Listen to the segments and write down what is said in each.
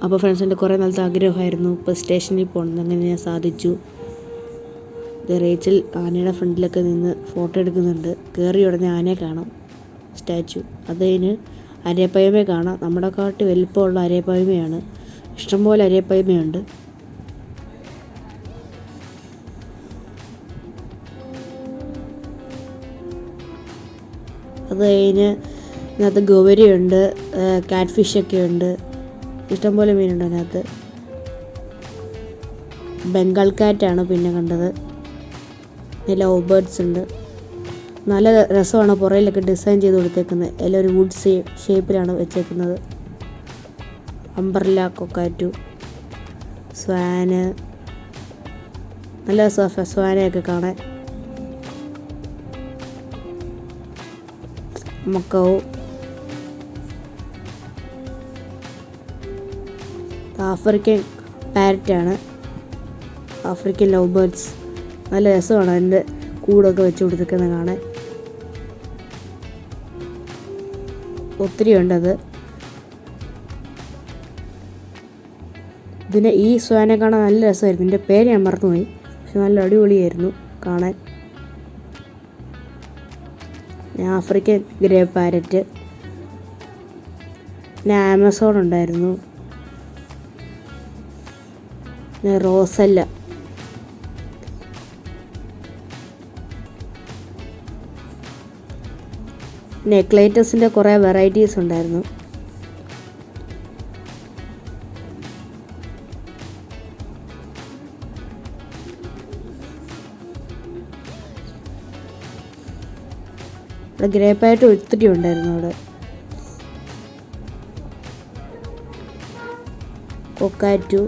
അപ്പോൾ ഫ്രണ്ട്സ്, എൻ്റെ കുറേ നാളത്തെ ആഗ്രഹമായിരുന്നു ഇപ്പോൾ സ്റ്റേഷനിൽ പോകണം. അങ്ങനെ ഞാൻ സാധിച്ചു. ഇത് റേച്ചൽ ആനയുടെ ഫ്രണ്ടിലൊക്കെ നിന്ന് ഫോട്ടോ എടുക്കുന്നുണ്ട്. കയറി ഉടനെ ആനയെ കാണാം, സ്റ്റാച്ചു. അതിന് അരയപ്പയ്മയെ കാണാം. നമ്മുടെ കാട്ടി വലിപ്പമുള്ള അരയപ്പയ്മയാണ്. ഇഷ്ടംപോലെ അരയപ്പയ്മയുണ്ട്. അത് കഴിഞ്ഞ് ഇതിനകത്ത് ഗൗരിയുണ്ട്, കാറ്റ് ഫിഷൊക്കെ ഉണ്ട്, ഇഷ്ടംപോലെ മീനുണ്ട് അതിനകത്ത്. ബംഗാൾ കാറ്റാണ് പിന്നെ കണ്ടത്. ലവ് ബേർഡ്സ് ഉണ്ട്. നല്ല രസമാണ്. പുറയിലൊക്കെ ഡിസൈൻ ചെയ്ത് കൊടുത്തേക്കുന്നത്. എല്ലാം ഒരു വുഡ് ഷേപ്പിലാണ് വെച്ചേക്കുന്നത്. അംബ്രല്ല കൊക്കാറ്റു, സ്വാന്, നല്ല രസമാണ് സ്വാനെയൊക്കെ കാണാൻ. മക്കൗ, ആഫ്രിക്കൻ പാരറ്റാണ്. African lovebirds. നല്ല രസമാണ് അതിൻ്റെ കൂടൊക്കെ വെച്ച് കൊടുത്തിരിക്കുന്നത് കാണാൻ. ഒത്തിരി ഉണ്ടത്. ഈ സ്വാനെ കാണാൻ നല്ല രസമായിരുന്നു. ഇതിൻ്റെ പേര് ഞാൻ മറന്നുപോയി, പക്ഷെ നല്ല അടിപൊളിയായിരുന്നു കാണാൻ. African grey parrot. പിന്നെ ആമസോൺ ഉണ്ടായിരുന്നു. പിന്നെ റോസല്ല. പിന്നെ എക്ലൈറ്റസിൻ്റെ കുറേ വെറൈറ്റീസ് ഉണ്ടായിരുന്നു. ഗ്രേ പാരറ്റ് ഒത്തിരി ഉണ്ടായിരുന്നു അവിടെ. കൊക്കാറ്റു,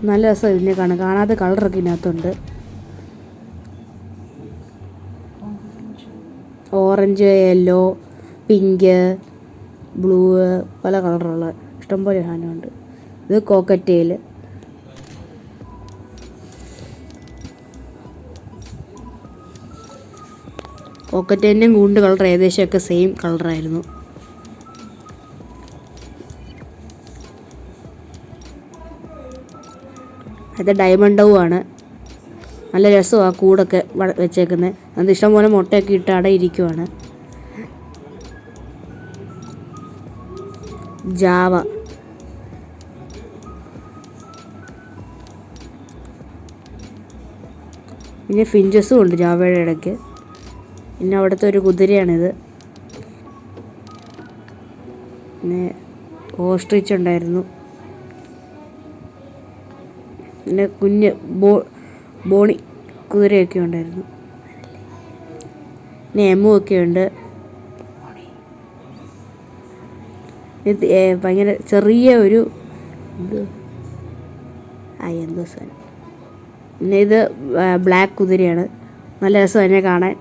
നല്ല രസം ഇതിനെ കാണാത്ത കളറൊക്കെ ഇതിനകത്തുണ്ട്. ഓറഞ്ച്, യെല്ലോ, പിങ്ക്, ബ്ലൂ, പല കളറുള്ള ഇഷ്ടംപോലെ സാധനമുണ്ട്. ഇത് കോക്കറ്റെയിൽ. കോക്കറ്റേലിൻ്റെയും കൂണ്ട് കളർ ഏകദേശമൊക്കെ സെയിം കളറായിരുന്നു. അത് ഡയമണ്ട് ഡൗ ആണ്. നല്ല രസമാണ് കൂടൊക്കെ വെച്ചേക്കുന്നത്. അത് ഇഷ്ടംപോലെ മുട്ടയൊക്കെ ഇട്ട് അടയിരിക്കുവാണ്. ജാവ. പിന്നെ ഫിഞ്ചസും ഉണ്ട് ജാവയുടെ ഇടയ്ക്ക്. പിന്നെ അവിടുത്തെ ഒരു കുതിരയാണിത്. പിന്നെ ഓസ്ട്രിച്ച് ഉണ്ടായിരുന്നു. പിന്നെ കുഞ്ഞ് ബോണി കുതിരയൊക്കെ ഉണ്ടായിരുന്നു. പിന്നെ എമ്മുമൊക്കെ ഉണ്ട്. ഇത് ഭയങ്കര ചെറിയ ഒരു എന്തോ സാധനം. പിന്നെ ഇത് ബ്ലാക്ക് കുതിരയാണ്. നല്ല രസം അതിനെ കാണാൻ.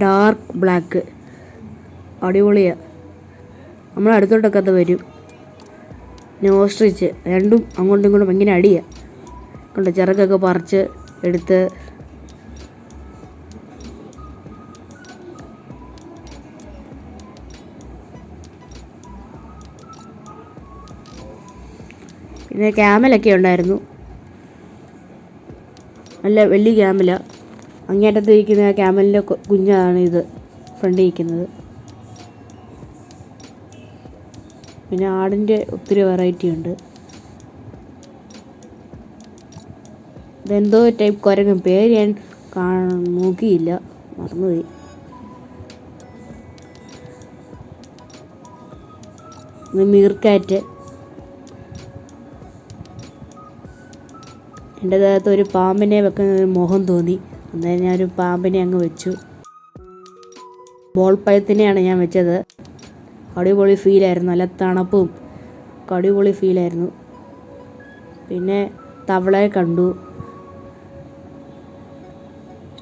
ഡാർക്ക് ബ്ലാക്ക്, അടിപൊളിയാണ്. നമ്മൾ അടുത്തോട്ടൊക്കെ അത് വരും. പിന്നെ ഓസ്ട്രിച്ച് രണ്ടും അങ്ങോട്ടും ഇങ്ങോട്ടും ഭയങ്കര അടിയാണ്. കൊണ്ട് ചിറകൊക്കെ പറിച്ച് എടുത്ത്. പിന്നെ ക്യാമലൊക്കെ ഉണ്ടായിരുന്നു. നല്ല വലിയ ക്യാമല. അങ്ങേറ്റത്ത് ഇരിക്കുന്ന ക്യാമലിൻ്റെ കുഞ്ഞാണ് ഇത് ഫ്രണ്ടിൽ ഇരിക്കുന്നത്. പിന്നെ ആടിൻ്റെ ഒത്തിരി വെറൈറ്റി ഉണ്ട്. ഇതെന്തോ ടൈപ്പ് കുരങ്ങൻ, പേര് ഞാൻ നോക്കിയില്ല, മറന്നുപോയി. ഇത് മീർക്കാറ്റ്. എൻ്റെ ദേഹത്ത് ഒരു പാമ്പിനെ വെക്കുന്ന ഒരു മോഹം തോന്നി. അന്നേരം ഞാനൊരു പാമ്പിനെ അങ്ങ് വെച്ചു. ബോൾ പഴത്തിനെയാണ് ഞാൻ വെച്ചത്. അടിപൊളി ഫീലായിരുന്നു. നല്ല തണുപ്പും അടിപൊളി ഫീലായിരുന്നു. പിന്നെ തവളയെ കണ്ടു.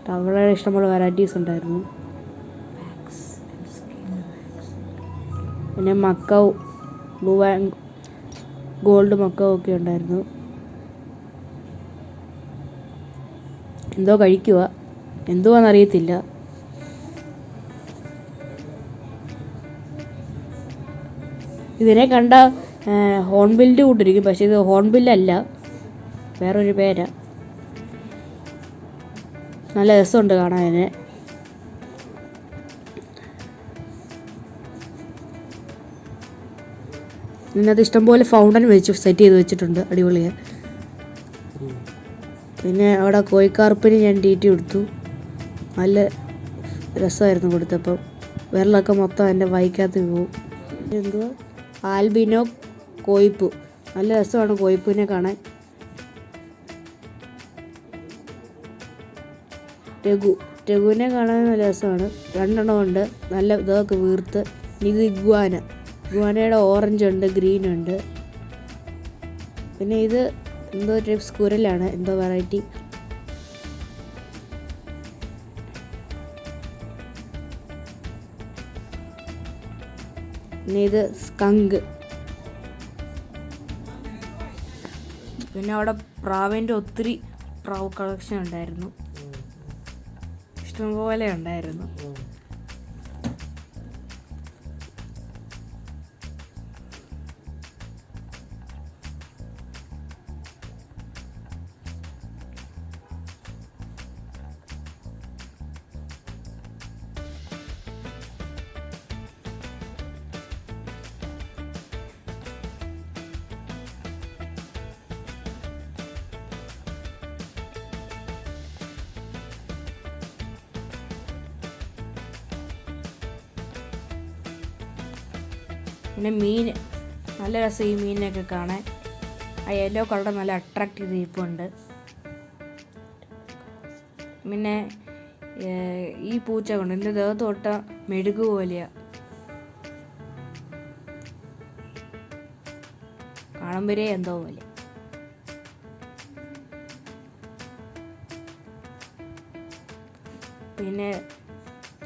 തവളയുടെ ഇഷ്ടംപോലെ വെറൈറ്റീസ് ഉണ്ടായിരുന്നു. പിന്നെ മക്കൗ, ബ്ലൂ ആൻഡ് ഗോൾഡ് മക്കൗ ഒക്കെ ഉണ്ടായിരുന്നു. എന്തോ കഴിക്കുക. എന്തുവാണെന്നറിയത്തില്ല. ഇതിനെ കണ്ട ഹോൺബില്ലിൻ്റെ കൂട്ടിരിക്കും, പക്ഷേ ഇത് ഹോൺബില്ലല്ല, വേറൊരു പേരാ. നല്ല രസമുണ്ട് കാണാൻ ഇതിനെ. ഇതിനകത്ത് ഇഷ്ടംപോലെ ഫൗണ്ടൻ സെറ്റ് ചെയ്ത് വെച്ചിട്ടുണ്ട്, അടിപൊളിയാണ്. പിന്നെ അവിടെ കോഴിക്കാർപ്പിന് ഞാൻ തീറ്റി കൊടുത്തു, നല്ല രസമായിരുന്നു കൊടുത്തപ്പം. വിരലൊക്കെ മൊത്തം എൻ്റെ വായിക്കകത്ത് പോകും. എന്തുവാ ആൽബിനോ കോയിപ്പു, നല്ല രസമാണ് കോയിപ്പുവിനെ കാണാൻ. രഘുവിനെ കാണാൻ നല്ല രസമാണ്. 2 എണ്ണം ഉണ്ട്, നല്ല ഇതൊക്കെ വീർത്ത്. ഇത് ഇഗ്വാനയുടെ ഓറഞ്ച് ഉണ്ട്, ഗ്രീൻ ഉണ്ട്. പിന്നെ ഇത് എന്തോ ടൈപ്പ് സ്കുരലാണ്, എന്തോ വെറൈറ്റി. പിന്നെ ഇത് സ്കങ്ക്. പിന്നെ അവിടെ പ്രാവിൻ്റെ ഒത്തിരി പ്രാവ് കളക്ഷൻ ഉണ്ടായിരുന്നു, ഇഷ്ടംപോലെ ഉണ്ടായിരുന്നു. പിന്നെ മീൻ, നല്ല രസം ഈ മീനിനൊക്കെ കാണാൻ. ആ യെല്ലോ കളർ നല്ല അട്രാക്റ്റ് ചെയ്ത് ഇരിപ്പുണ്ട്. പിന്നെ ഈ പൂച്ച കൊണ്ട് എൻ്റെ ദേഹത്ത് തൊട്ട മെഴുകു പോലെയാണ്, കാണുമ്പോഴേ എന്തോ പോലെ. പിന്നെ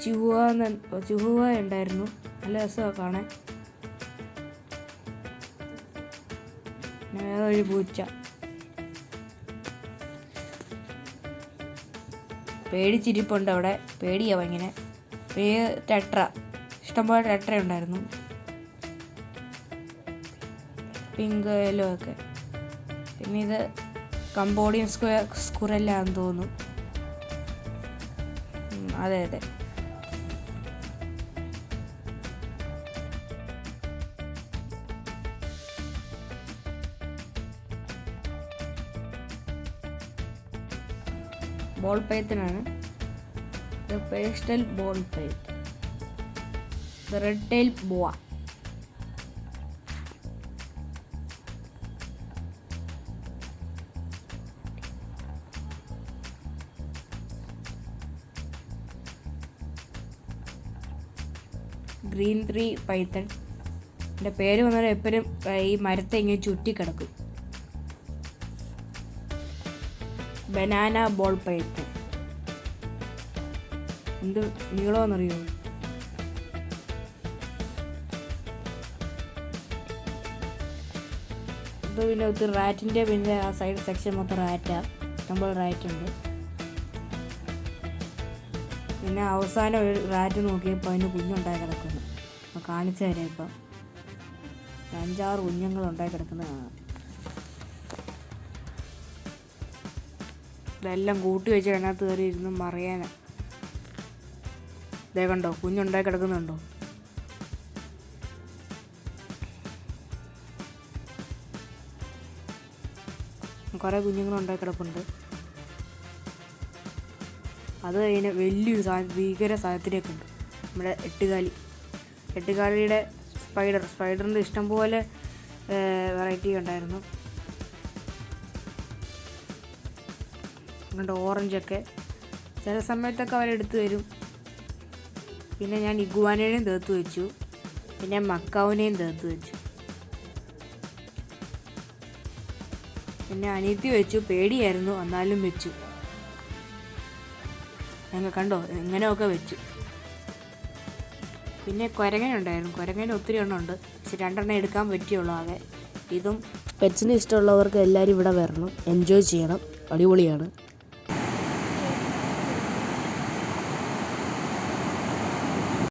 ചുഹുവ ഉണ്ടായിരുന്നു, നല്ല രസമാണ് കാണാൻ. വേറെ ഒരു പൂച്ച, പേടിച്ചിരിപ്പുണ്ട് അവിടെ, പേടിയാവും ഇങ്ങനെ. ടെട്ര, ഇഷ്ടംപോലെ ടെട്ര ഉണ്ടായിരുന്നു, പിങ്ക് യെല്ലോ ഒക്കെ. പിന്നെ ഇത് കംബോഡിയൻ സ്കുരല്ലാന്ന് തോന്നുന്നു. അതെ. ബോൾ പൈത്തനാണ്, ഇത് പേസ്റ്റൽ ബോൾ പൈത്തൻ. ഇത് red tail boa. Green tree python. എൻ്റെ പേര് വന്നാൽ എപ്പോഴും ഈ മരത്തെ ഇങ്ങനെ ചുറ്റിക്കിടക്കും. ബനാന ബോൾ പൈത്തൺ, എന്ത് നീളമെന്നറിയോ? ഇത് പിന്നെ ഒത്തിരി റാറ്റിൻ്റെ, പിന്നെ ആ സൈഡ് സെക്ഷൻ മൊത്തം റാറ്റാണ്, ഇഷ്ടംപോലെ റാറ്റ് ഉണ്ട്. പിന്നെ അവസാനം ഒരു റാറ്റ് നോക്കിയപ്പോൾ അതിന് കുഞ്ഞുണ്ടായി കിടക്കുന്നു, അപ്പോൾ കാണിച്ചു തരാം. ഇപ്പം 5-6 കുഞ്ഞുങ്ങളുണ്ടായി കിടക്കുന്നതാണ്. ഇതെല്ലാം കൂട്ടി വെച്ച് അതിനകത്ത് കയറി ഇരുന്ന് മറിയാനാണ്. ഇതേ കണ്ടോ, കുഞ്ഞുണ്ടായി കിടക്കുന്നുണ്ടോ? കുറേ കുഞ്ഞുങ്ങളുണ്ടായി കിടപ്പുണ്ട്. അത് കഴിഞ്ഞ് വലിയൊരു ഭീകര സാധനത്തിലേക്ക് ഉണ്ട്, നമ്മുടെ എട്ടുകാലിയുടെ സ്പൈഡറിൻ്റെ ഇഷ്ടംപോലെ വെറൈറ്റി ഉണ്ടായിരുന്നു. അങ്ങോട്ട് ഓറഞ്ചൊക്കെ ചില സമയത്തൊക്കെ അവരെടുത്ത് തരും. പിന്നെ ഞാൻ ഇഗ്വാനേനെയും തീർത്ത് വെച്ചു, പിന്നെ മക്കാവിനെയും തീർത്ത് വെച്ചു. പിന്നെ അനിയത്തി വെച്ചു, പേടിയായിരുന്നു എന്നാലും വെച്ചു. ഞങ്ങൾ കണ്ടോ എങ്ങനെയൊക്കെ വെച്ചു. പിന്നെ കുരങ്ങനുണ്ടായിരുന്നു, കുരങ്ങന് ഒത്തിരി എണ്ണം ഉണ്ട്, പക്ഷെ 2 എണ്ണം എടുക്കാൻ പറ്റിയുള്ളൂ ആകെ. ഇതും പെറ്റ്സിന് ഇഷ്ടമുള്ളവർക്ക് എല്ലാവരും ഇവിടെ വരണം, എൻജോയ് ചെയ്യണം, അടിപൊളിയാണ്.